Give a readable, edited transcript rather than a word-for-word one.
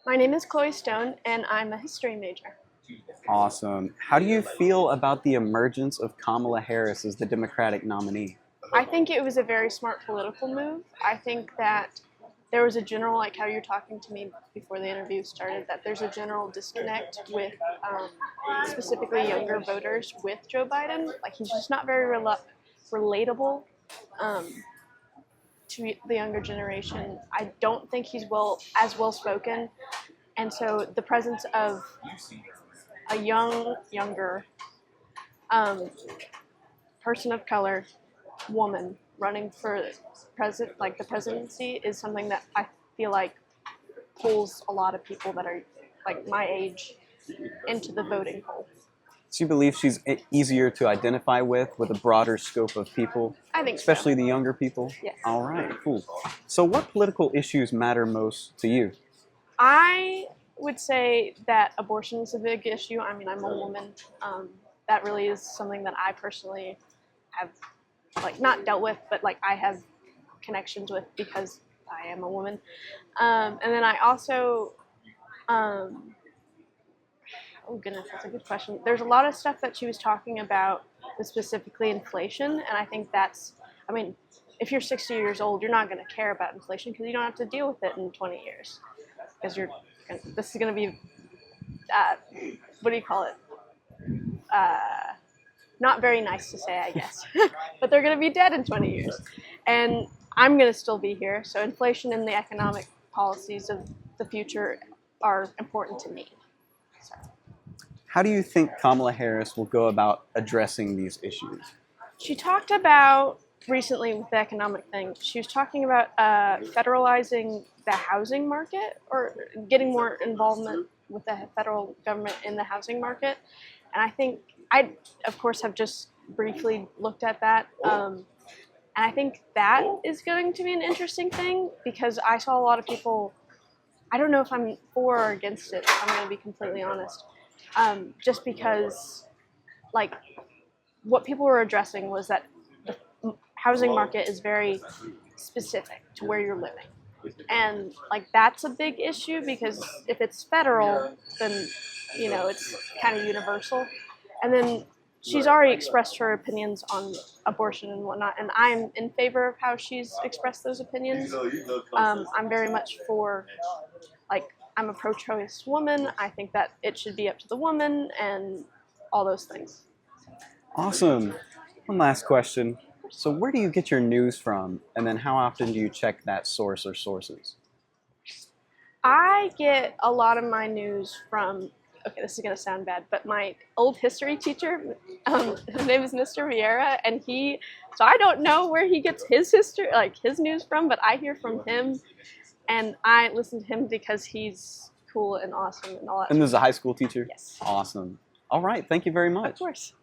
My name is Chloe Stone, and I'm a history major. Awesome. How do you feel about the emergence of Kamala Harris as the Democratic nominee? I think it was a very smart political move. I think that there was a general, like how you're talking to me before the interview started, that there's a general disconnect with specifically younger voters with Joe Biden. Like he's just not very relatable um, to the younger generation. I don't think he's as well spoken, and so the presence of a younger um, person of color woman running for the presidency is something that I feel like pulls a lot of people that are like my age into the voting poll. So you believe she's easier to identify with a broader scope of people? I think especially so. the younger people? Yes. All right, cool. So what political issues matter most to you? I would say that abortion is a big issue. I mean, I'm a woman. That really is something that I personally have like not dealt with, but like I have connections with because I am a woman. And then I also, oh goodness, that's a good question. There's a lot of stuff that she was talking about, specifically inflation, and I think I mean, if you're 60 years old, you're not going to care about inflation because you don't have to deal with it in 20 years. Because this is going to be, what do you call it? Not very nice to say, I guess. But they're going to be dead in 20 years. And I'm going to still be here. So inflation and the economic policies of the future are important to me. So. How do you think Kamala Harris will go about addressing these issues? She talked about, recently with the economic thing, she was talking about federalizing the housing market or getting more involvement with the federal government in the housing market. And I think I, of course, have just briefly looked at that. And I think that is going to be an interesting thing because I saw a lot of people, I don't know if I'm for or against it, if I'm going to be completely honest. Just because, like, what people were addressing was that the housing market is very specific to where you're living. And, like, that's a big issue because if it's federal, then, it's kind of universal. And then she's already expressed her opinions on abortion and whatnot, and I'm in favor of how she's expressed those opinions. I'm very much for, I'm a pro-choice woman. I think that it should be up to the woman and all those things. Awesome. One last question. So where do you get your news from, and then how often do you check that source or sources? I get a lot of my news from, okay, this is going to sound bad, but my old history teacher, his name is Mr. Vieira, and so I don't know where he gets his history, like his news from, but I hear from him, and I listen to him because he's cool and awesome and all that. And this is a high school teacher? Yes. Awesome. All right. Thank you very much. Of course.